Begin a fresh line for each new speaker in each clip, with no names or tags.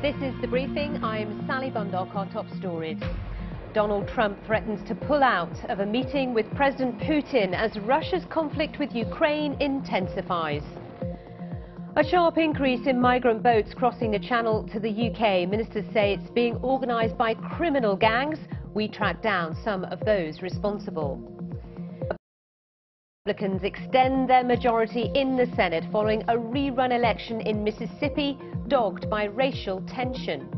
This is The Briefing. I'm Sally Bundock. Our top stories. Donald Trump threatens to pull out of a meeting with President Putin as Russia's conflict with Ukraine intensifies. A sharp increase in migrant boats crossing the Channel to the UK. Ministers say it's being organised by criminal gangs. We track down some of those responsible. Republicans extend their majority in the Senate following a rerun election in Mississippi, dogged by racial tension.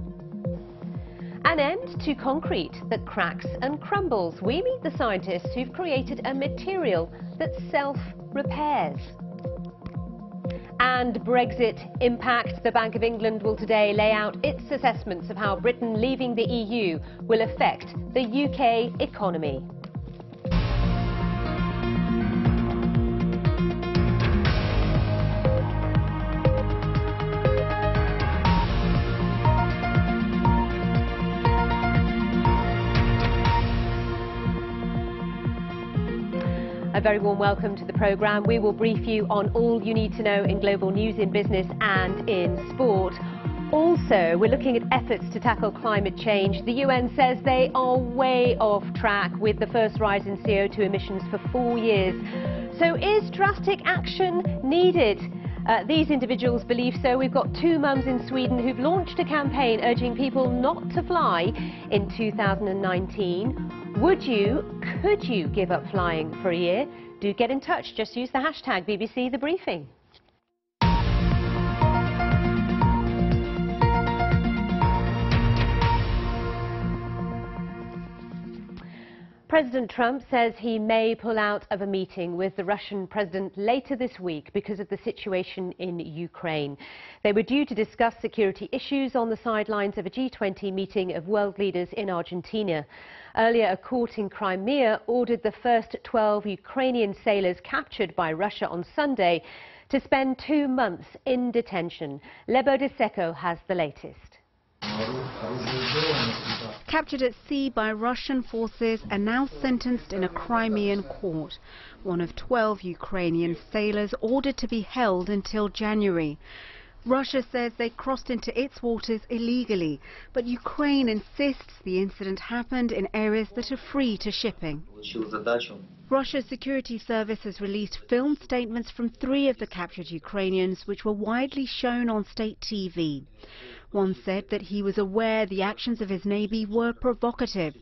An end to concrete that cracks and crumbles. We meet the scientists who've created a material that self-repairs. And Brexit impact. The Bank of England will today lay out its assessments of how Britain leaving the EU will affect the UK economy. A very warm welcome to the programme. We will brief you on all you need to know in global news, in business and in sport. Also, we're looking at efforts to tackle climate change. The UN says they are way off track with the first rise in CO2 emissions for 4 years. So is drastic action needed? These individuals believe so. We've got two mums in Sweden who've launched a campaign urging people not to fly in 2019. Could you give up flying for a year? Do get in touch. Just use the hashtag BBC The Briefing. President Trump says he may pull out of a meeting with the Russian president later this week because of the situation in Ukraine. They were due to discuss security issues on the sidelines of a G20 meeting of world leaders in Argentina. Earlier, a court in Crimea ordered the first 12 Ukrainian sailors captured by Russia on Sunday to spend 2 months in detention. Lebo De Seco has the latest.
Captured at sea by Russian forces and now sentenced in a Crimean court. One of 12 Ukrainian sailors ordered to be held until January. Russia says they crossed into its waters illegally, but Ukraine insists the incident happened in areas that are free to shipping. Russia's security service has released film statements from 3 of the captured Ukrainians, which were widely shown on state TV. One said that he was aware the actions of his navy were provocative.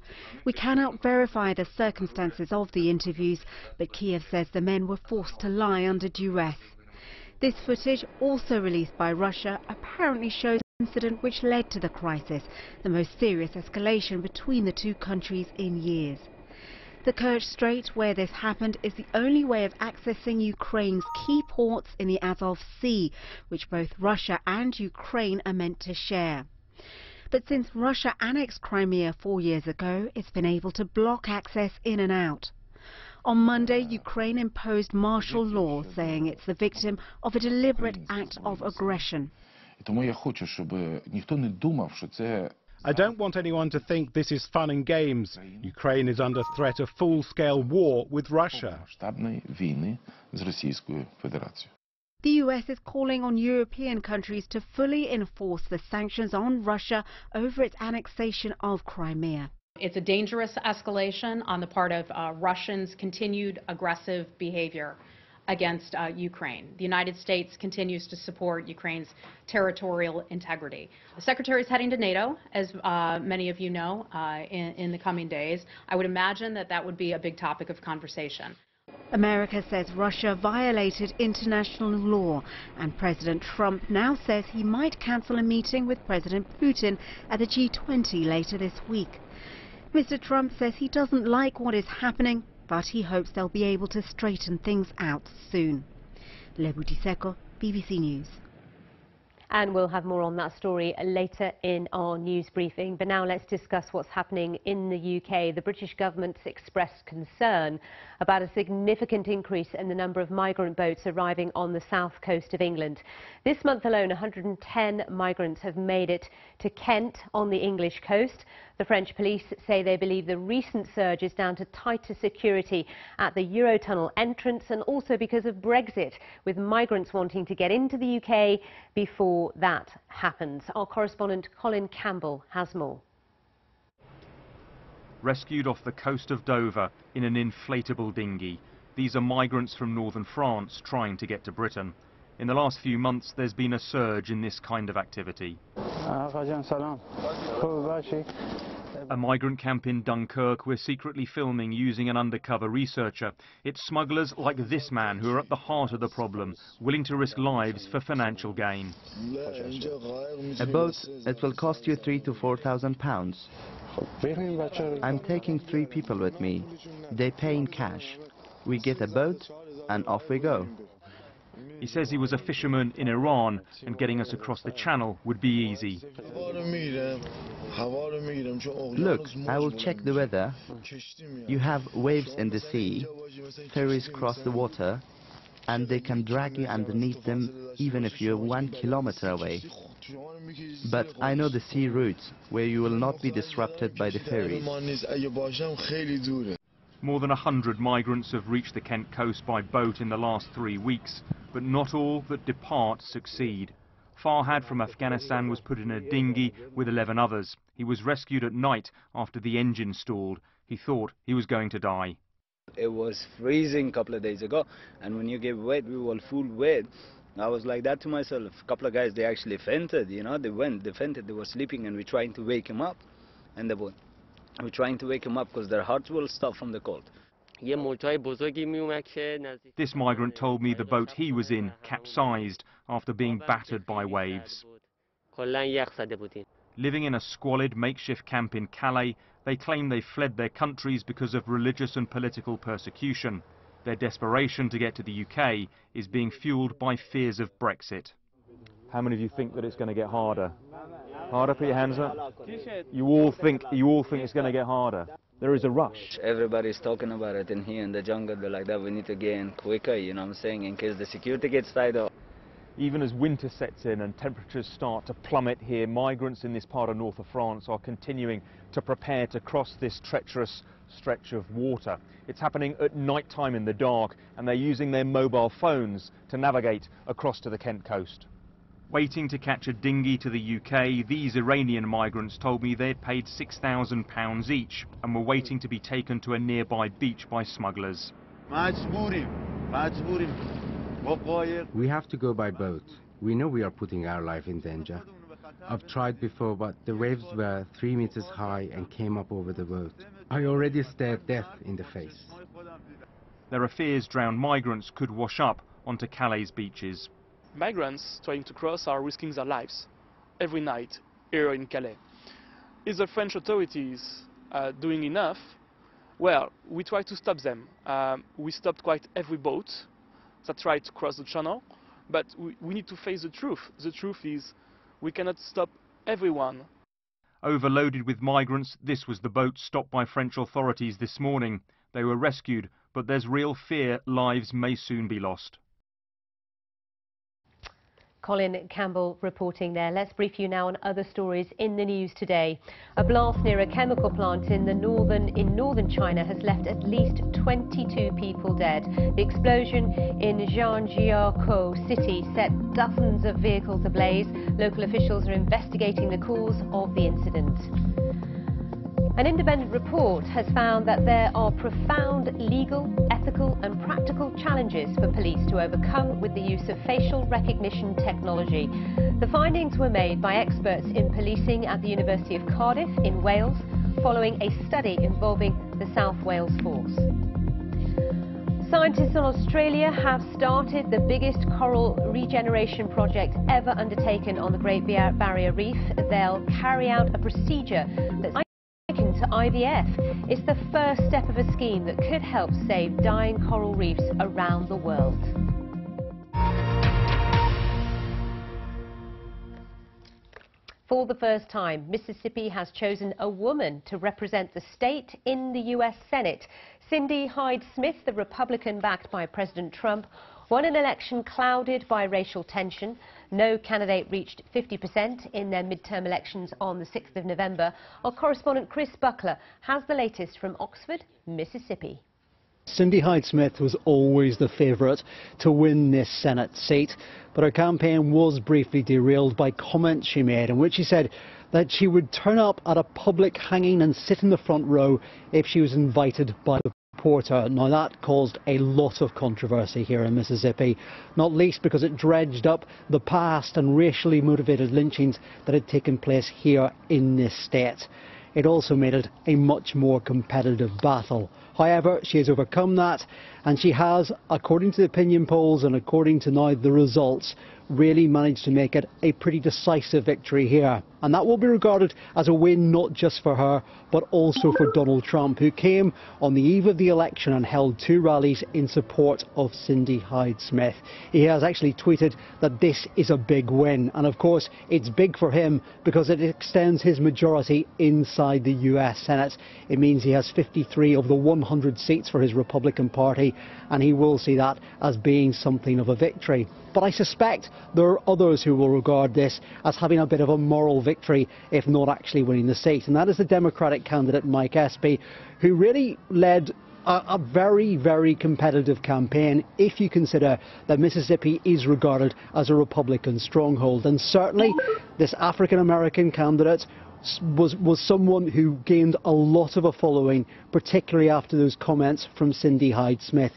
We cannot verify the circumstances of the interviews, but Kiev says the men were forced to lie under duress. This footage, also released by Russia, apparently shows the incident which led to the crisis, the most serious escalation between the two countries in years. The Kerch Strait, where this happened, is the only way of accessing Ukraine's key ports in the Azov Sea, which both Russia and Ukraine are meant to share. But since Russia annexed Crimea 4 years ago, it's been able to block access in and out. On Monday, Ukraine imposed martial law, saying it's the victim of a deliberate act of aggression.
I don't want anyone to think this is fun and games. Ukraine is under threat of full-scale war with Russia.
The US is calling on European countries to fully enforce the sanctions on Russia over its annexation of Crimea.
It's a dangerous escalation on the part of Russians' continued aggressive behavior against Ukraine. The United States continues to support Ukraine's territorial integrity. The Secretary is heading to NATO, as many of you know, in the coming days. I would imagine that would be a big topic of conversation.
America says Russia violated international law, and President Trump now says he might cancel a meeting with President Putin at the G20 later this week. Mr. Trump says he doesn't like what is happening, but he hopes they'll be able to straighten things out soon. Lebo De Seco, BBC News.
And we'll have more on that story later in our news briefing. But now let's discuss what's happening in the UK. The British government's expressed concern about a significant increase in the number of migrant boats arriving on the south coast of England. This month alone, 110 migrants have made it to Kent on the English coast. The French police say they believe the recent surge is down to tighter security at the Eurotunnel entrance and also because of Brexit, with migrants wanting to get into the UK before that happens. Our correspondent Colin Campbell has more.
Rescued off the coast of Dover in an inflatable dinghy. These are migrants from northern France trying to get to Britain. In the last few months, there's been a surge in this kind of activity. A migrant camp in Dunkirk we're secretly filming using an undercover researcher. It's smugglers like this man who are at the heart of the problem, willing to risk lives for financial gain.
A boat, it will cost you £3,000 to £4,000. I'm taking 3 people with me. They pay in cash. We get a boat and off we go.
He says he was a fisherman in Iran and getting us across the channel would be easy.
Look, I will check the weather. You have waves in the sea, ferries cross the water, and they can drag you underneath them even if you're 1 kilometer away. But I know the sea routes where you will not be disrupted by the ferries.
More than 100 migrants have reached the Kent coast by boat in the last 3 weeks, but not all that depart succeed. Farhad from Afghanistan was put in a dinghy with 11 others. He was rescued at night after the engine stalled. He thought he was going to die.
It was freezing a couple of days ago, and when you get wet, we were full wet. I was like that to myself. A couple of guys, they actually fainted, you know, they fainted, they were sleeping, and we're trying to wake them up. And they were. We're trying to wake them up because their hearts will stop from the cold.
This migrant told me the boat he was in capsized after being battered by waves. Living in a squalid makeshift camp in Calais, they claim they fled their countries because of religious and political persecution. Their desperation to get to the UK is being fueled by fears of Brexit. How many of you think that it's going to get harder? Harder, put your hands up. You all think it's going to get harder. There is a rush.
Everybody's talking about it in here in the jungle. They're like that, we need to get in quicker, you know what I'm saying, in case the security gets tied up.
Even as winter sets in and temperatures start to plummet here, migrants in this part of north of France are continuing to prepare to cross this treacherous stretch of water. It's happening at night time in the dark, and they're using their mobile phones to navigate across to the Kent coast. Waiting to catch a dinghy to the UK, these Iranian migrants told me they'd paid £6,000 each and were waiting to be taken to a nearby beach by smugglers.
We have to go by boat. We know we are putting our life in danger. I've tried before, but the waves were 3 meters high and came up over the boat. I already stared death in the face.
There are fears drowned migrants could wash up onto Calais beaches.
Migrants trying to cross are risking their lives every night here in Calais. Is the French authorities doing enough? Well, we try to stop them. We stopped quite every boat that tried to cross the channel, but we need to face the truth. The truth is we cannot stop everyone.
Overloaded with migrants, this was the boat stopped by French authorities this morning. They were rescued, but there's real fear lives may soon be lost.
Colin Campbell reporting there. Let's brief you now on other stories in the news today. A blast near a chemical plant in northern China has left at least 22 people dead. The explosion in Zhangjiakou city set dozens of vehicles ablaze. Local officials are investigating the cause of the incident. An independent report has found that there are profound legal, ethical and practical challenges for police to overcome with the use of facial recognition technology. The findings were made by experts in policing at the University of Cardiff in Wales, following a study involving the South Wales Force. Scientists in Australia have started the biggest coral regeneration project ever undertaken on the Great Barrier Reef. They'll carry out a procedure that's to IVF. It's the first step of a scheme that could help save dying coral reefs around the world. For the first time, Mississippi has chosen a woman to represent the state in the US Senate. Cindy Hyde-Smith, the Republican backed by President Trump, won an election clouded by racial tension. No candidate reached 50% in their midterm elections on the 6th of November. Our correspondent Chris Buckler has the latest from Oxford, Mississippi.
Cindy Hyde-Smith was always the favourite to win this Senate seat, but her campaign was briefly derailed by comments she made in which she said that she would turn up at a public hanging and sit in the front row if she was invited by the reporter. Now that caused a lot of controversy here in Mississippi, not least because it dredged up the past and racially motivated lynchings that had taken place here in this state. It also made it a much more competitive battle. However, she has overcome that, and she has, according to the opinion polls and according to now the results, really managed to make it a pretty decisive victory here. And that will be regarded as a win not just for her, but also for Donald Trump, who came on the eve of the election and held 2 rallies in support of Cindy Hyde-Smith. He has actually tweeted that this is a big win. And of course, it's big for him because it extends his majority inside the US Senate. It means he has 53 of the 100 seats for his Republican Party, and he will see that as being something of a victory. But I suspect there are others who will regard this as having a bit of a moral victory, if not actually winning the seat. And that is the Democratic candidate Mike Espy, who really led a very, very competitive campaign if you consider that Mississippi is regarded as a Republican stronghold. And certainly this African-American candidate was someone who gained a lot of a following, particularly after those comments from Cindy Hyde-Smith.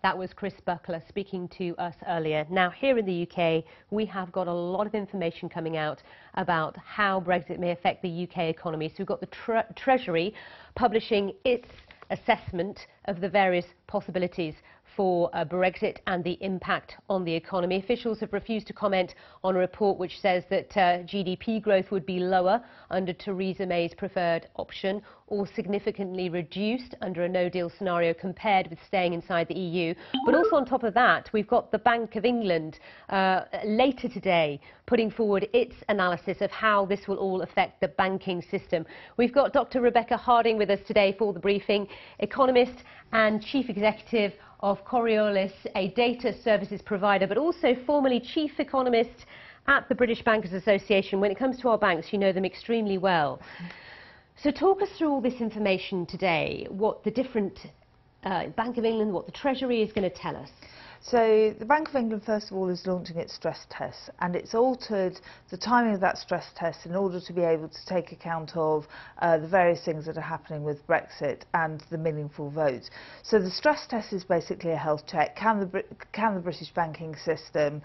That was Chris Buckler speaking to us earlier. Now, here in the UK, we have got a lot of information coming out about how Brexit may affect the UK economy. So we've got the Treasury publishing its assessment of the various possibilities for Brexit and the impact on the economy. Officials have refused to comment on a report which says that GDP growth would be lower under Theresa May's preferred option or significantly reduced under a no-deal scenario compared with staying inside the EU. But also on top of that, we've got the Bank of England later today putting forward its analysis of how this will all affect the banking system. We've got Dr. Rebecca Harding with us today for the briefing, economist and chief executive of Coriolis, a data services provider, but also formerly chief economist at the British Bankers Association. When it comes to our banks, you know them extremely well. So talk us through all this information today, what the different Bank of England, what the Treasury is going to tell us.
So the Bank of England, first of all, is launching its stress tests, and it's altered the timing of that stress test in order to be able to take account of the various things that are happening with Brexit and the meaningful votes. So the stress test is basically a health check. Can the British banking system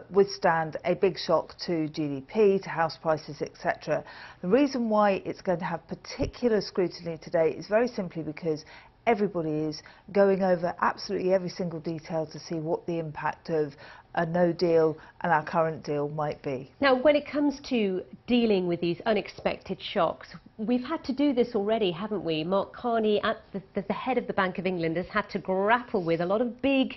withstand a big shock to GDP, to house prices, etc.? The reason why it's going to have particular scrutiny today is very simply because everybody is going over absolutely every single detail to see what the impact of a no deal and our current deal might be.
Now, when it comes to dealing with these unexpected shocks, we've had to do this already, haven't we? Mark Carney, at the head of the Bank of England, has had to grapple with a lot of big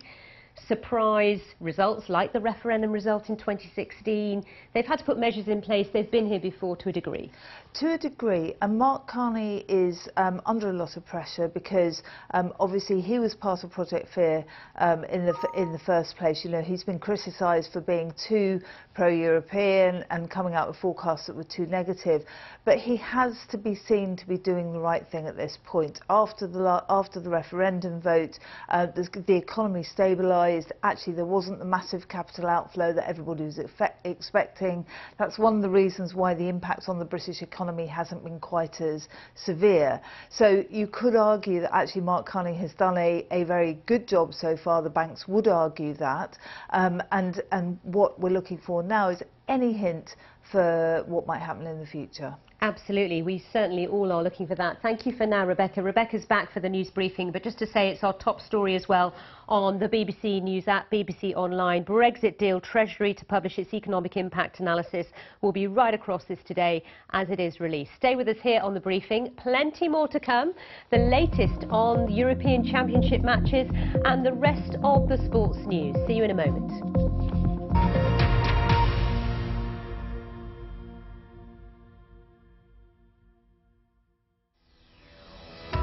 surprise results, like the referendum result in 2016. They've had to put measures in place. They've been here before to a degree.
To a degree, and Mark Carney is under a lot of pressure because obviously he was part of Project Fear in the first place. You know, he's been criticised for being too pro-European and coming out with forecasts that were too negative. But he has to be seen to be doing the right thing at this point. After the referendum vote, the economy stabilised. Actually, there wasn't the massive capital outflow that everybody was expecting. That's one of the reasons why the impact on the British economy hasn't been quite as severe. So you could argue that actually Mark Carney has done a very good job so far. The banks would argue that. And what we're looking for now is any hint for what might happen in the future.
Absolutely. We certainly all are looking for that. Thank you for now, Rebecca. Rebecca's back for the news briefing, but just to say it's our top story as well on the BBC News app, BBC Online. Brexit deal, Treasury to publish its economic impact analysis. Will be right across this today as it is released. Stay with us here on the briefing. Plenty more to come. The latest on the European Championship matches and the rest of the sports news. See you in a moment.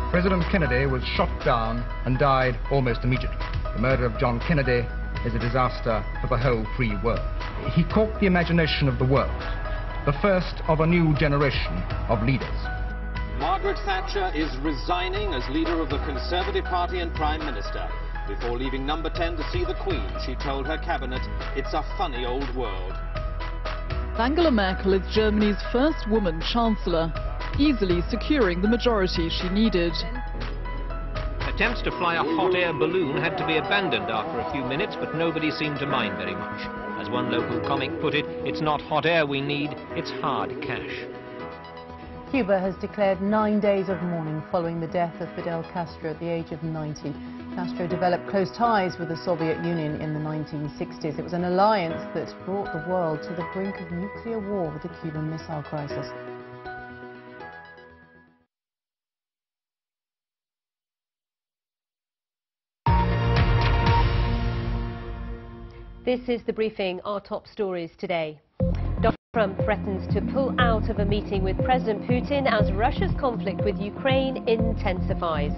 President Kennedy was shot down and died almost immediately. The murder of John Kennedy is a disaster for the whole free world. He caught the imagination of the world, the first of a new generation of leaders.
Margaret Thatcher is resigning as leader of the Conservative Party and Prime Minister. Before leaving number 10 to see the Queen, she told her cabinet, "It's a funny old world."
Angela Merkel is Germany's first woman chancellor, easily securing the majority she needed.
Attempts to fly a hot air balloon had to be abandoned after a few minutes, but nobody seemed to mind very much. As one local comic put it, it's not hot air we need, it's hard cash.
Cuba has declared 9 days of mourning following the death of Fidel Castro at the age of 90. Castro developed close ties with the Soviet Union in the 1960s. It was an alliance that brought the world to the brink of nuclear war with the Cuban Missile Crisis.
This is The Briefing, our top stories today. Donald Trump threatens to pull out of a meeting with President Putin as Russia's conflict with Ukraine intensifies.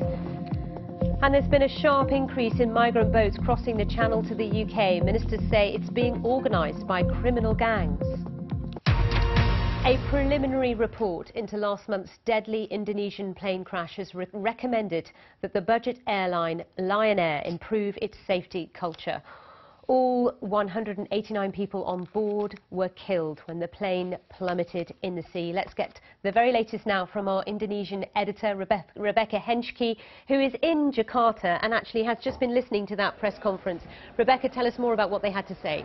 And there's been a sharp increase in migrant boats crossing the Channel to the UK. Ministers say it's being organised by criminal gangs. A preliminary report into last month's deadly Indonesian plane crash has recommended that the budget airline Lion Air improve its safety culture. All 189 people on board were killed when the plane plummeted in the sea. Let's get the very latest now from our Indonesian editor, Rebecca Henschke, who is in Jakarta and actually has just been listening to that press conference. Rebecca, tell us more about what they had to say.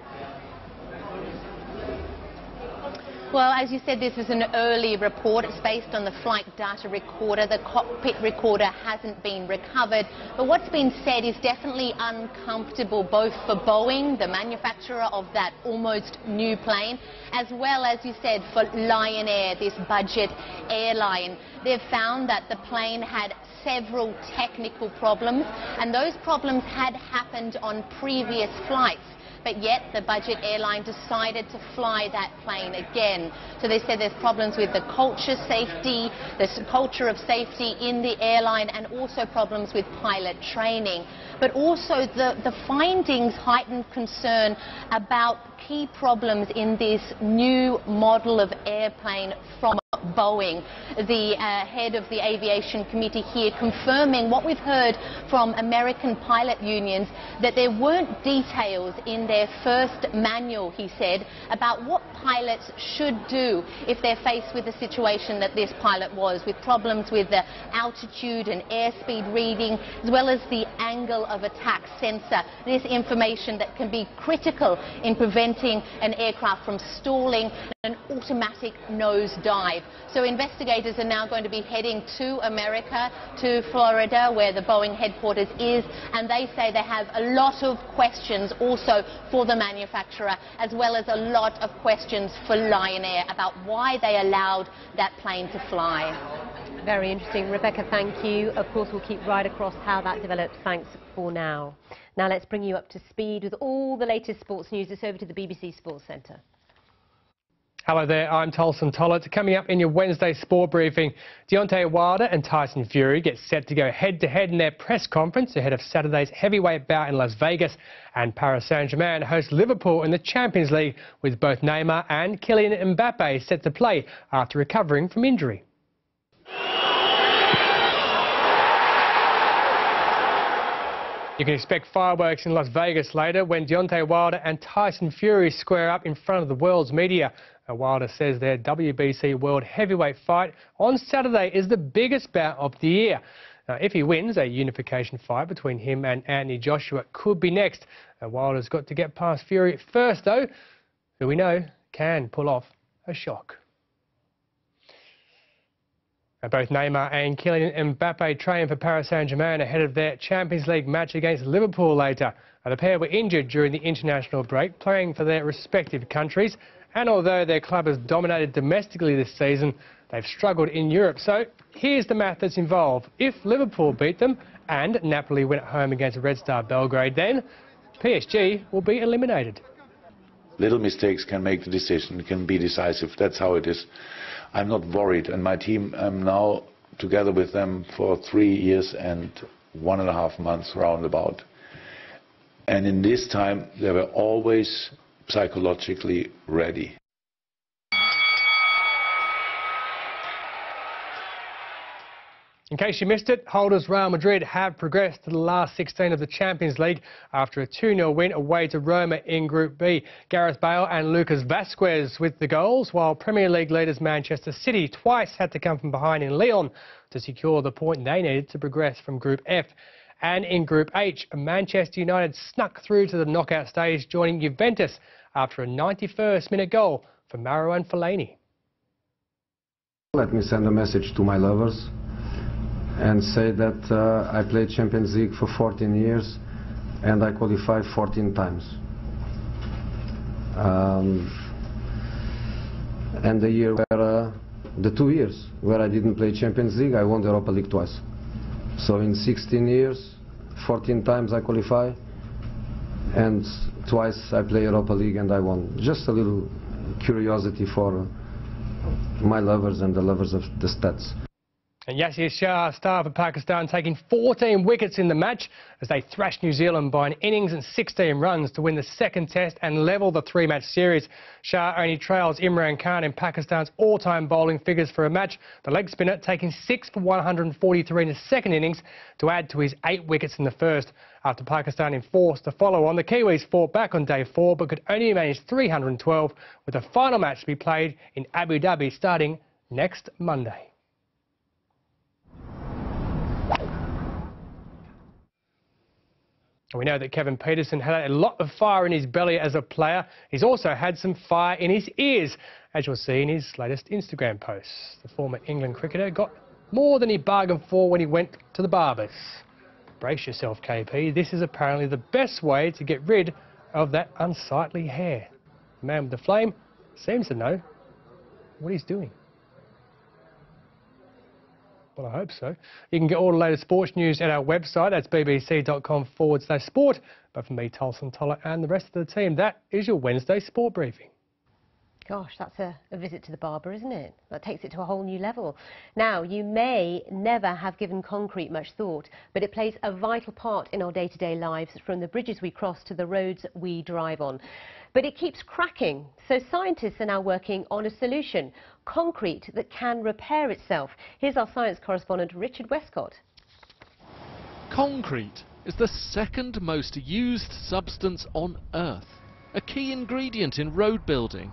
Well, as you said, this is an early report. It's based on the flight data recorder. The cockpit recorder hasn't been recovered. But what's been said is definitely uncomfortable, both for Boeing, the manufacturer of that almost new plane, as well as you said, for Lion Air, this budget airline. They've found that the plane had several technical problems, and those problems had happened on previous flights. But yet the budget airline decided to fly that plane again. So they said there's problems with the culture of safety in the airline, and also problems with pilot training. But also the findings heightened concern about key problems in this new model of airplane from Boeing. The head of the aviation committee here confirming what we've heard from American pilot unions, that there weren't details in their first manual, he said, about what pilots should do if they're faced with a situation that this pilot was, with problems with the altitude and airspeed reading, as well as the angle of attack sensor. This information that can be critical in preventing an aircraft from stalling, an automatic nosedive. So investigators are now going to be heading to America, to Florida, where the Boeing headquarters is, and they say they have a lot of questions also for the manufacturer, as well as a lot of questions for Lion Air about why they allowed that plane to fly.
Very interesting. Rebecca, thank you. Of course, we'll keep right across how that develops. Thanks for now. Now let's bring you up to speed with all the latest sports news. It's over to the BBC Sports Centre.
Hello there, I'm Tolson Tollett. Coming up in your Wednesday sport briefing, Deontay Wilder and Tyson Fury get set to go head-to-head in their press conference ahead of Saturday's heavyweight bout in Las Vegas, and Paris Saint-Germain host Liverpool in the Champions League, with both Neymar and Kylian Mbappe set to play after recovering from injury. You can expect fireworks in Las Vegas later when Deontay Wilder and Tyson Fury square up in front of the world's media. Wilder says their WBC World Heavyweight fight on Saturday is the biggest bout of the year. Now, if he wins, a unification fight between him and Anthony Joshua could be next. Wilder's got to get past Fury first, though, who we know can pull off a shock. Both Neymar and Kylian Mbappe train for Paris Saint-Germain ahead of their Champions League match against Liverpool later. The pair were injured during the international break, playing for their respective countries. And although their club has dominated domestically this season, they've struggled in Europe. So here's the math that's involved. If Liverpool beat them and Napoli win at home against Red Star Belgrade, then PSG will be eliminated.
Little mistakes can make the decision, can be decisive. That's how it is. I'm not worried, and my team, I'm now together with them for 3 years and 1.5 months roundabout. And in this time, they were always psychologically ready.
In case you missed it, holders Real Madrid have progressed to the last 16 of the Champions League after a 2-0 win away to Roma in Group B. Gareth Bale and Lucas Vazquez with the goals, while Premier League leaders Manchester City twice had to come from behind in Lyon to secure the point they needed to progress from Group F. And in Group H, Manchester United snuck through to the knockout stage, joining Juventus after a 91st-minute goal from Marouane Fellaini.
Let me send a message to my lovers and say that I played Champions League for 14 years and I qualified 14 times. And the year where, the 2 years where I didn't play Champions League, I won the Europa League twice. So in 16 years, 14 times I qualify and twice I play Europa League and I won. Just a little curiosity for my lovers and the lovers of the stats.
And Yasir Shah, star for Pakistan, taking 14 wickets in the match as they thrashed New Zealand by an innings and 16 runs to win the second test and level the 3-match series. Shah only trails Imran Khan in Pakistan's all-time bowling figures for a match, the leg spinner taking 6 for 143 in the second innings to add to his 8 wickets in the first. After Pakistan enforced the follow-on, the Kiwis fought back on day 4 but could only manage 312, with the final match to be played in Abu Dhabi starting next Monday. We know that Kevin Pietersen had a lot of fire in his belly as a player. He's also had some fire in his ears, as you'll see in his latest Instagram post. The former England cricketer got more than he bargained for when he went to the barbers. Brace yourself, KP. This is apparently the best way to get rid of that unsightly hair. The man with the flame seems to know what he's doing. Well, I hope so. You can get all the latest sports news at our website. That's bbc.com/sport. But for me, Tolson Toller, and the rest of the team, that is your Wednesday Sport Briefing.
Gosh, that's a visit to the barber, isn't it? That takes it to a whole new level. Now, you may never have given concrete much thought, but it plays a vital part in our day-to-day lives, from the bridges we cross to the roads we drive on. But it keeps cracking, so scientists are now working on a solution, concrete that can repair itself. Here's our science correspondent, Richard Westcott.
Concrete is the second most used substance on Earth, a key ingredient in road building.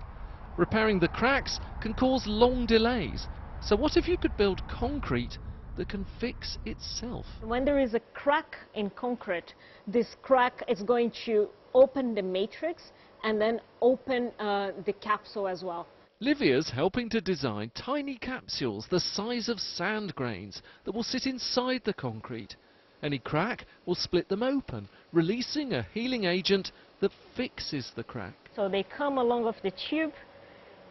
Repairing the cracks can cause long delays. So what if you could build concrete that can fix itself?
When there is a crack in concrete, this crack is going to open the matrix and then open the capsule as well.
Livia's helping to design tiny capsules the size of sand grains that will sit inside the concrete. Any crack will split them open, releasing a healing agent that fixes the crack.
So they come along with the tube,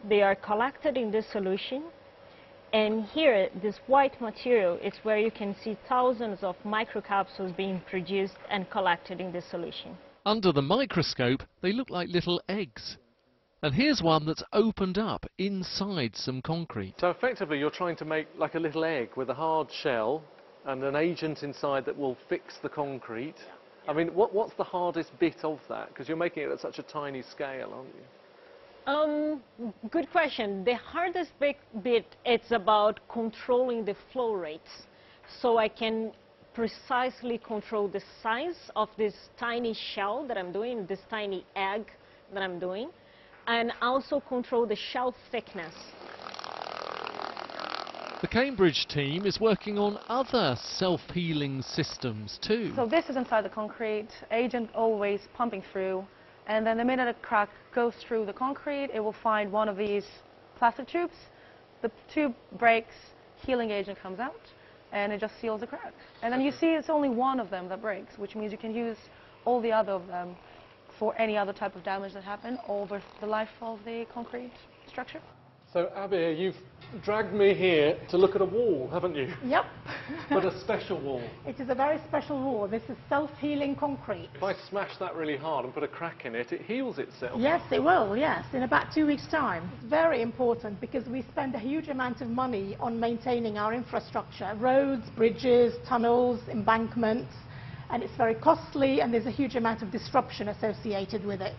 they are collected in this solution, and here, this white material is where you can see thousands of microcapsules being produced and collected in this solution.
Under the microscope, they look like little eggs. And here's one that's opened up inside some concrete.
So effectively you're trying to make like a little egg with a hard shell and an agent inside that will fix the concrete. I mean, what's the hardest bit of that? Because you're making it at such a tiny scale, aren't you?
Good question. The hardest bit it's about controlling the flow rates. So I can precisely control the size of this tiny shell that I'm doing, this tiny egg that I'm doing, and also control the shell thickness.
The Cambridge team is working on other self-healing systems too.
So this is inside the concrete, agent always pumping through, and then the minute a crack goes through the concrete, it will find one of these plastic tubes. The tube breaks, healing agent comes out, and it just seals the crack. And then you see it's only one of them that breaks, which means you can use all the other of them for any other type of damage that happened over the life of the concrete structure.
So Abir, you've dragged me here to look at a wall, haven't you?
Yep.
But a special wall.
It is a very special wall. This is self-healing concrete.
If I smash that really hard and put a crack in it, it heals itself.
Yes, it will, yes, in about 2 weeks' time. It's very important because we spend a huge amount of money on maintaining our infrastructure, roads, bridges, tunnels, embankments. and it's very costly, and there's a huge amount of disruption associated with it.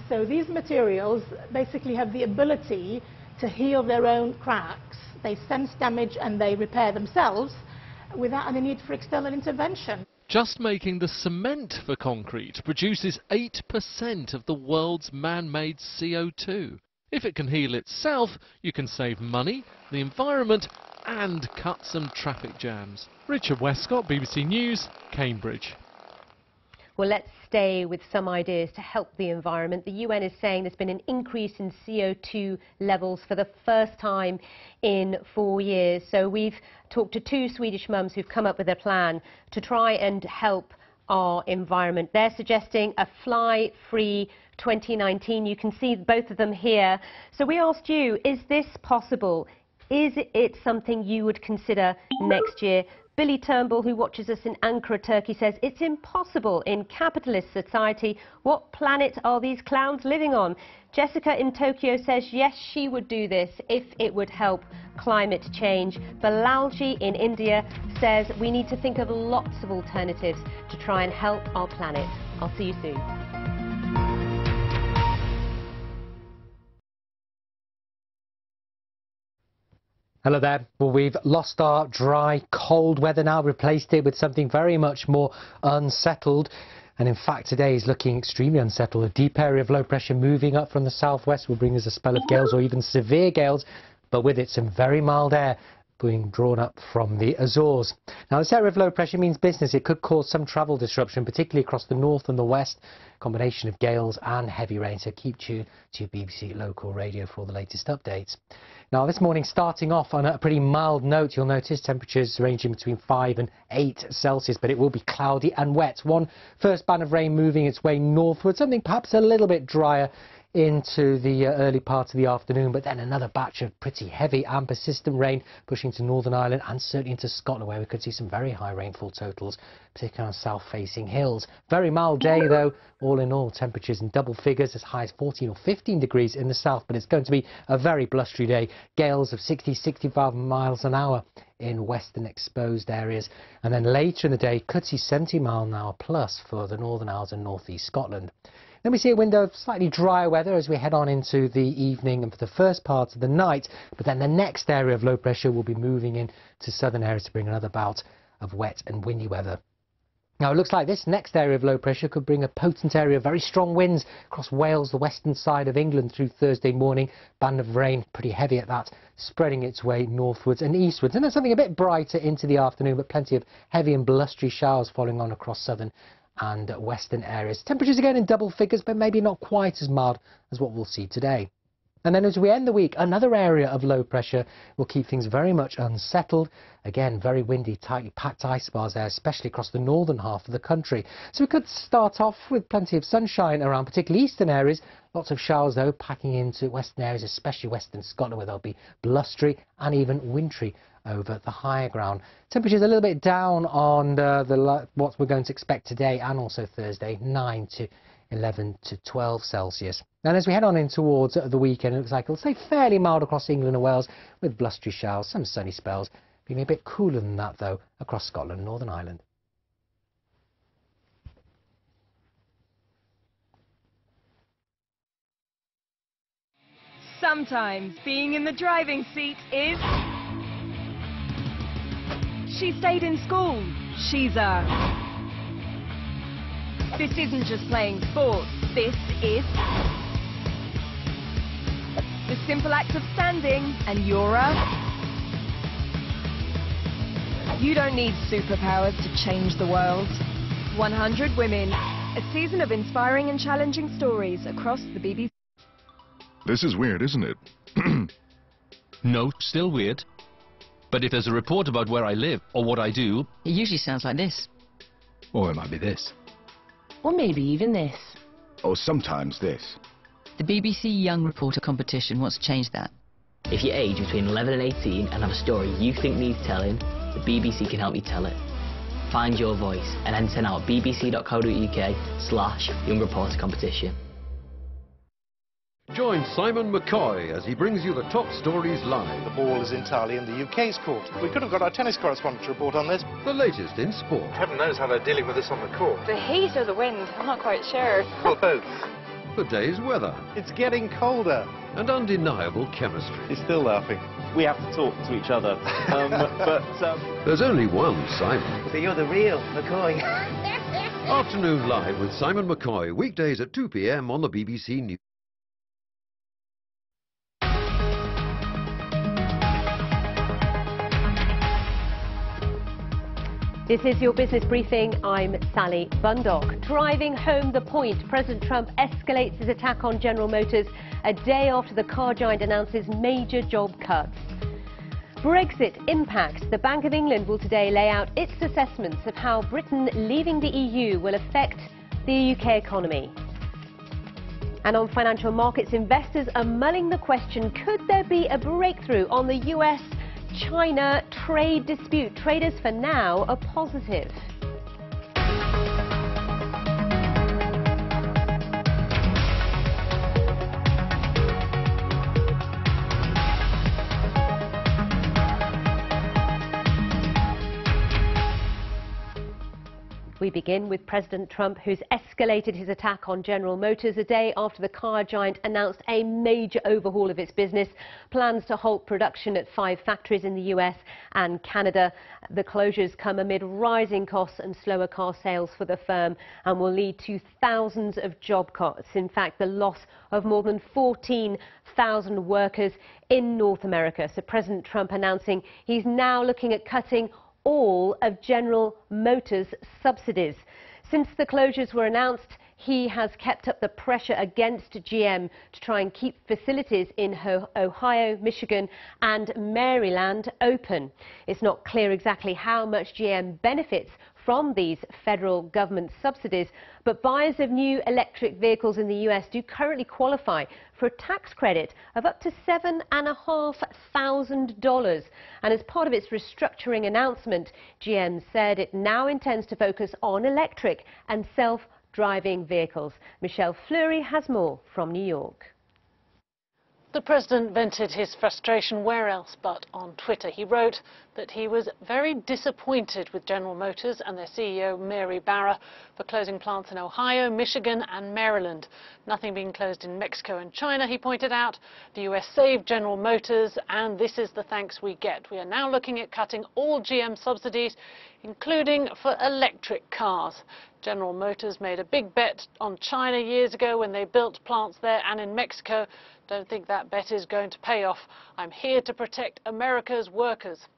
So these materials basically have the ability to heal their own cracks. They sense damage and they repair themselves without any need for external intervention.
Just making the cement for concrete produces 8% of the world's man-made CO2. If it can heal itself, you can save money, the environment, and cut some traffic jams. Richard Westcott, BBC News, Cambridge.
Well, let's stay with some ideas to help the environment. The UN is saying there's been an increase in CO2 levels for the first time in 4 years. So we've talked to 2 Swedish mums who've come up with a plan to try and help our environment. They're suggesting a fly-free 2019. You can see both of them here. So we asked you, is this possible? Is it something you would consider next year? Billy Turnbull, who watches us in Ankara, Turkey, says it's impossible in capitalist society. What planet are these clowns living on? Jessica in Tokyo says yes, she would do this if it would help climate change. Balalji in India says we need to think of lots of alternatives to try and help our planet. I'll see you soon.
Hello there. Well, we've lost our dry, cold weather now, replaced it with something very much more unsettled. And in fact, today is looking extremely unsettled. A deep area of low pressure moving up from the southwest will bring us a spell of gales or even severe gales, but with it some very mild air being drawn up from the Azores. Now, this area of low pressure means business. It could cause some travel disruption, particularly across the north and the west. Combination of gales and heavy rain, so keep tuned to BBC Local Radio for the latest updates. Now, this morning starting off on a pretty mild note. You'll notice temperatures ranging between 5 and 8 Celsius, but it will be cloudy and wet. One first band of rain moving its way northward, something perhaps a little bit drier into the early part of the afternoon, but then another batch of pretty heavy and persistent rain pushing to Northern Ireland and certainly into Scotland, where we could see some very high rainfall totals, particularly on south-facing hills. Very mild day, though. All in all, temperatures in double figures, as high as 14 or 15 degrees in the south, but it's going to be a very blustery day. Gales of 60-65 miles an hour in western exposed areas, and then later in the day could see 70 mile an hour plus for the Northern Isles and northeast Scotland. Then we see a window of slightly drier weather as we head on into the evening and for the first part of the night, but then the next area of low pressure will be moving in to southern areas to bring another bout of wet and windy weather. Now, it looks like this next area of low pressure could bring a potent area of very strong winds across Wales, the western side of England through Thursday morning. Band of rain, pretty heavy at that, spreading its way northwards and eastwards. And then something a bit brighter into the afternoon, but plenty of heavy and blustery showers following on across southern and western areas. Temperatures again in double figures, but maybe not quite as mild as what we'll see today. And then as we end the week, another area of low pressure will keep things very much unsettled. Again, very windy, tightly packed ice bars there, especially across the northern half of the country. So we could start off with plenty of sunshine around, particularly eastern areas. Lots of showers, though, packing into western areas, especially western Scotland, where they'll be blustery and even wintry over the higher ground. Temperatures a little bit down on what we're going to expect today and also Thursday, 9 to 11 to 12 Celsius. And as we head on in towards the weekend, it looks like it'll stay fairly mild across England and Wales with blustery showers, some sunny spells, being a bit cooler than that, though, across Scotland and Northern Ireland.
Sometimes being in the driving seat is... She stayed in school. She's a... This isn't just playing sports. This is... the simple act of standing, and you're a... You don't need superpowers to change the world. 100 Women. A season of inspiring and challenging stories across the BBC.
This is weird, isn't it?
No, still weird. But if there's a report about where I live or what I do...
It usually sounds like this.
Or it might be this.
Or maybe even this.
Or sometimes this.
The BBC Young Reporter competition wants to change that.
If you age between 11 and 18 and have a story you think needs telling, the BBC can help you tell it. Find your voice and enter now at bbc.co.uk/Young Reporter competition.
Join Simon McCoy as he brings you the top stories live.
The ball is entirely in the UK's court. We could have got our tennis correspondent to report on this.
The latest in sport.
Heaven knows how they're dealing with this on the court.
The heat or the wind? I'm not quite sure.
Well, both.
The day's weather.
It's getting colder.
And undeniable chemistry.
He's still laughing.
We have to talk to each other.
There's only one Simon.
So you're the real McCoy.
Afternoon Live with Simon McCoy, weekdays at 2 p.m. on the BBC News.
This is your business briefing. I'm Sally Bundock. Driving home the point, President Trump escalates his attack on General Motors a day after the car giant announces major job cuts. Brexit impact. The Bank of England will today lay out its assessments of how Britain leaving the EU will affect the UK economy. And on financial markets, investors are mulling the question, could there be a breakthrough on the US-China trade dispute? Traders for now are positive. We begin with President Trump, who's escalated his attack on General Motors a day after the car giant announced a major overhaul of its business, plans to halt production at 5 factories in the US and Canada. The closures come amid rising costs and slower car sales for the firm and will lead to thousands of job cuts. In fact, the loss of more than 14,000 workers in North America. So President Trump announcing he's now looking at cutting all of General Motors' subsidies. Since the closures were announced, he has kept up the pressure against GM to try and keep facilities in Ohio, Michigan and Maryland open. It's not clear exactly how much GM benefits from these federal government subsidies, but buyers of new electric vehicles in the US do currently qualify for a tax credit of up to $7,500. And as part of its restructuring announcement, GM said it now intends to focus on electric and self-driving vehicles. Michelle Fleury has more from New York.
The president vented his frustration where else but on Twitter. He wrote that he was very disappointed with General Motors and their CEO Mary Barra for closing plants in Ohio, Michigan and Maryland. Nothing being closed in Mexico and China, he pointed out. The US saved General Motors and this is the thanks we get. We are now looking at cutting all GM subsidies, including for electric cars. General Motors made a big bet on China years ago when they built plants there and in Mexico. Don't think that bet is going to pay off. I'm here to protect America's workers.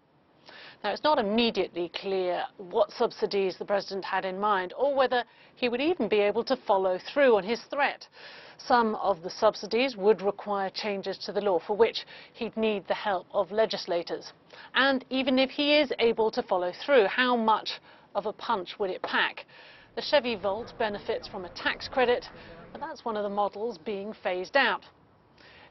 Now, it's not immediately clear what subsidies the president had in mind or whether he would even be able to follow through on his threat. Some of the subsidies would require changes to the law, for which he'd need the help of legislators. And even if he is able to follow through, how much of a punch would it pack? The Chevy Volt benefits from a tax credit, but that's one of the models being phased out.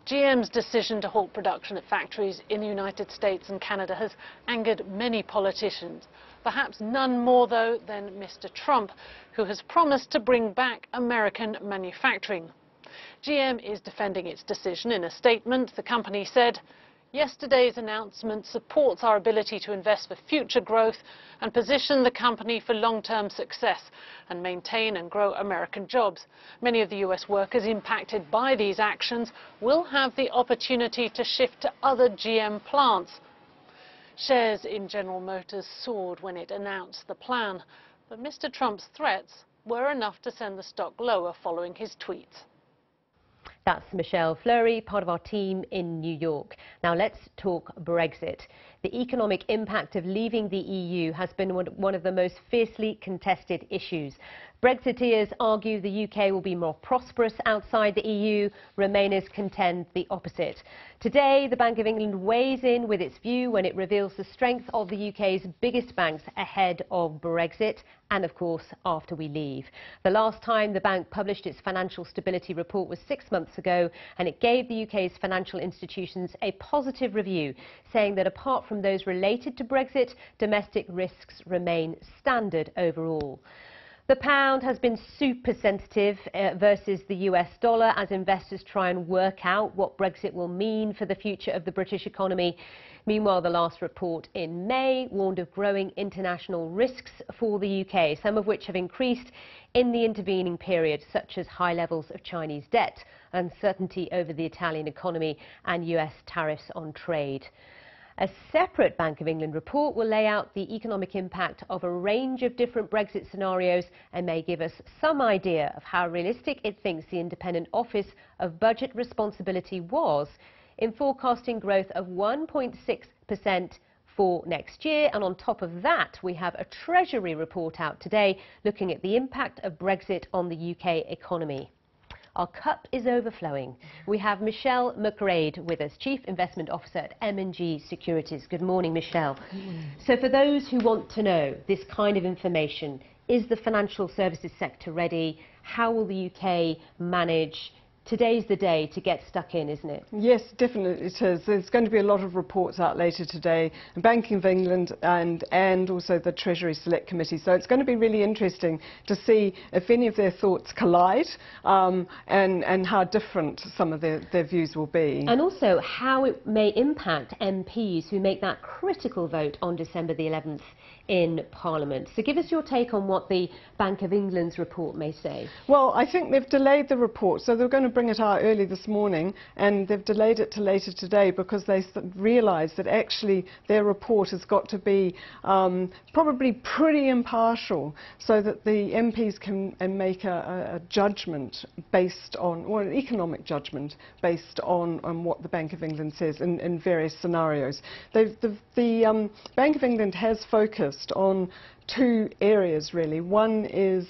GM's decision to halt production at factories in the United States and Canada has angered many politicians. Perhaps none more, though, than Mr. Trump, who has promised to bring back American manufacturing. GM is defending its decision. In a statement, the company said, "Yesterday's announcement supports our ability to invest for future growth and position the company for long-term success and maintain and grow American jobs. Many of the US workers impacted by these actions will have the opportunity to shift to other GM plants." Shares in General Motors soared when it announced the plan, but Mr. Trump's threats were enough to send the stock lower following his tweets.
That's Michelle Fleury, part of our team in New York. Now let's talk Brexit. The economic impact of leaving the EU has been one of the most fiercely contested issues. Brexiteers argue the UK will be more prosperous outside the EU. Remainers contend the opposite. Today, the Bank of England weighs in with its view when it reveals the strength of the UK's biggest banks ahead of Brexit and, of course, after we leave. The last time the bank published its financial stability report was 6 months ago, and it gave the UK's financial institutions a positive review, saying that apart from those related to Brexit, domestic risks remain standard overall. The pound has been super sensitive versus the US dollar as investors try and work out what Brexit will mean for the future of the British economy. Meanwhile, the last report in May warned of growing international risks for the UK, some of which have increased in the intervening period, such as high levels of Chinese debt, uncertainty over the Italian economy and US tariffs on trade. A separate Bank of England report will lay out the economic impact of a range of different Brexit scenarios and may give us some idea of how realistic it thinks the Independent Office of Budget Responsibility was in forecasting growth of 1.6% for next year. And on top of that, we have a Treasury report out today looking at the impact of Brexit on the UK economy. Our cup is overflowing. We have Michelle McRae with us, Chief Investment Officer at M&G Securities. Good morning, Michelle. So for those who want to know this kind of information, is the financial services sector ready? How will the UK manage? Today's the day to get stuck in, isn't it?
Yes, definitely it is. There's going to be a lot of reports out later today, the Bank of England and also the Treasury Select Committee. So it's going to be really interesting to see if any of their thoughts collide and how different some of their views will be.
And also how it may impact MPs who make that critical vote on December the 11th in Parliament. So give us your take on what the Bank of England's report may say.
Well, I think they've delayed the report, so they're going to bring it out early this morning, and they've delayed it to later today because they realise that actually their report has got to be probably pretty impartial so that the MPs can make a judgment based on, or an economic judgment based on what the Bank of England says in various scenarios. The Bank of England has focused on two areas really. One is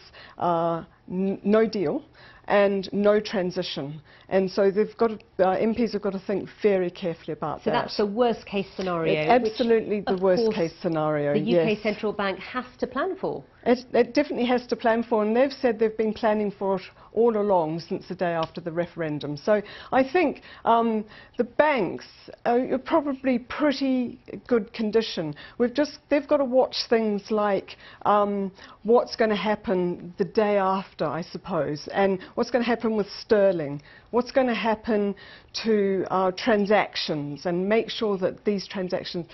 no deal and no transition. And so they've got to, MPs have got to think very carefully about that.
So that's the worst case scenario.
It's absolutely the worst case scenario,
the UK
yes.
Central Bank has to plan for.
It definitely has to plan for, and they've said they've been planning for it all along since the day after the referendum. So I think the banks are probably pretty good condition. They've got to watch things like what's going to happen the day after, I suppose, and what's going to happen with sterling, what's going to happen to transactions, and make sure that these transactions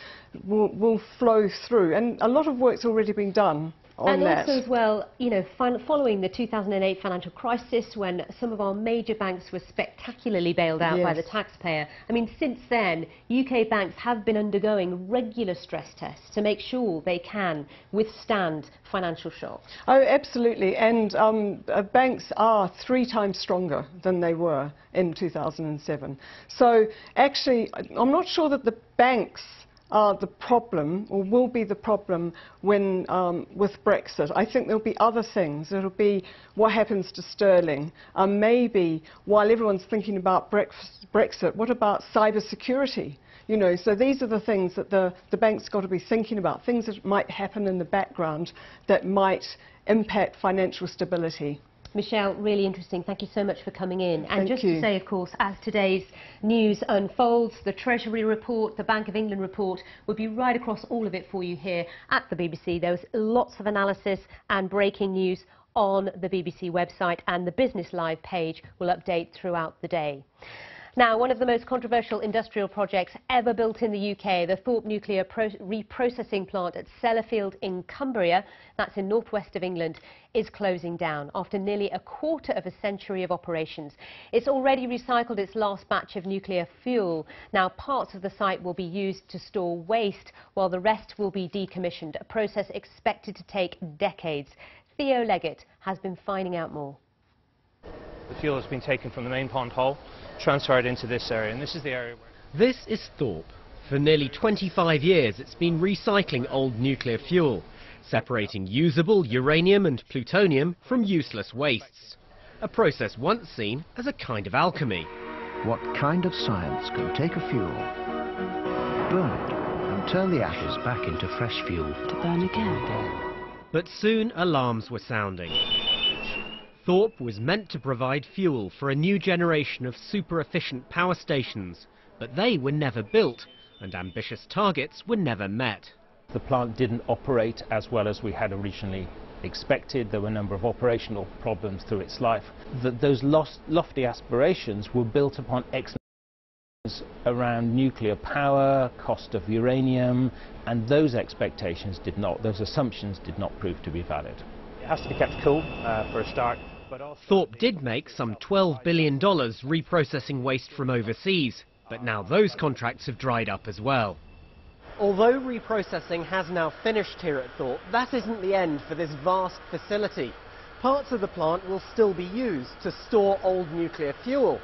will flow through. And a lot of work's already been done on that.
And also as well, you know, following the 2008 financial crisis, when some of our major banks were spectacularly bailed out by the taxpayer, I mean, since then, UK banks have been undergoing regular stress tests to make sure they can withstand financial shocks.
Oh, absolutely. And banks are 3 times stronger than they were in 2007. So actually, I'm not sure that the banks are the problem, or will be the problem, when with Brexit. I think there'll be other things. It'll be what happens to sterling. Maybe while everyone's thinking about Brexit, what about cyber security? You know, so these are the things that the bank's got to be thinking about, things that might happen in the background that might impact financial stability.
Michelle, really interesting. Thank you so much for coming in. And
Thank
just
you.
to say, of course, as today's news unfolds, the Treasury report, the Bank of England report, will be right across all of it for you here at the BBC. There's lots of analysis and breaking news on the BBC website, and the Business Live page will update throughout the day. Now, one of the most controversial industrial projects ever built in the UK, the Thorpe Nuclear Reprocessing Plant at Sellafield in Cumbria, that's in northwest of England, is closing down after nearly a quarter of a century of operations. It's already recycled its last batch of nuclear fuel. Now, parts of the site will be used to store waste, while the rest will be decommissioned, a process expected to take decades. Theo Leggett has been finding out more.
The fuel has been taken from the main pond hole, transferred into this area, and this is the area where...
This is Thorpe. For nearly 25 years it's been recycling old nuclear fuel, separating usable uranium and plutonium from useless wastes. A process once seen as a kind of alchemy.
What kind of science can take a fuel, burn it, and turn the ashes back into fresh fuel to burn again?
But soon alarms were sounding. Thorpe was meant to provide fuel for a new generation of super-efficient power stations, but they were never built, and ambitious targets were never met.
The plant didn't operate as well as we had originally
expected. There were a number of operational problems through its life. Those lofty aspirations were built upon expectations around nuclear power, cost of uranium, and those expectations did not, those assumptions did not prove to be valid.
It has to be kept cool for a start.
Thorpe did make some $12 billion reprocessing waste from overseas, but now those contracts have dried up as well.
Although reprocessing has now finished here at Thorpe, that isn't the end for this vast facility. Parts of the plant will still be used to store old nuclear fuel,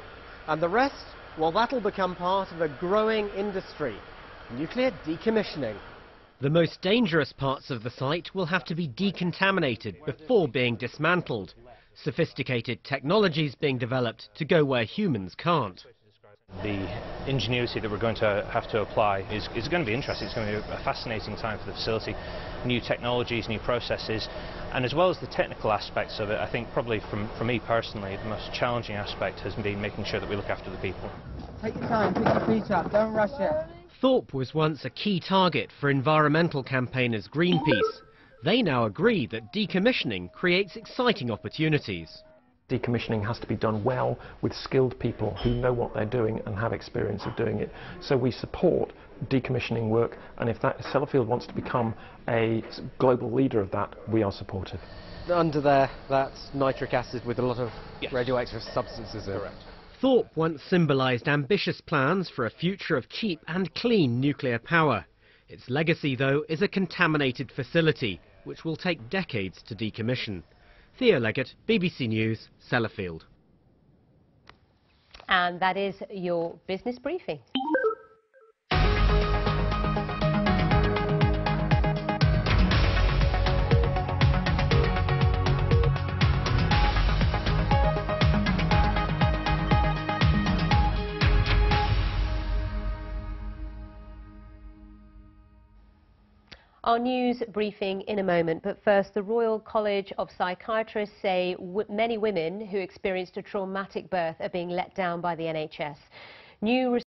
and the rest, well, that'll become part of a growing industry, nuclear decommissioning.
The most dangerous parts of the site will have to be decontaminated before being dismantled. Sophisticated technologies being developed to go where humans can't.
The ingenuity that we're going to have to apply is going to be interesting. It's going to be a fascinating time for the facility. New technologies, new processes, and as well as the technical aspects of it, I think probably for me personally, the most challenging aspect has been making sure that we look after the people.
Take your time, pick your feet up, don't rush it.
Thorpe was once a key target for environmental campaigners Greenpeace. They now agree that decommissioning creates exciting opportunities.
Decommissioning has to be done well with skilled people who know what they're doing and have experience of doing it. So we support decommissioning work, and if Sellafield wants to become a global leader of that, we are supportive.
Under there, that's nitric acid with a lot of radioactive substances in it.
Thorpe once symbolised ambitious plans for a future of cheap and clean nuclear power. Its legacy, though, is a contaminated facility, which will take decades to decommission. Theo Leggett, BBC News, Sellafield.
And that is your business briefing. Our news briefing in a moment, but first, the Royal College of Psychiatrists say many women who experienced a traumatic birth are being let down by the NHS. New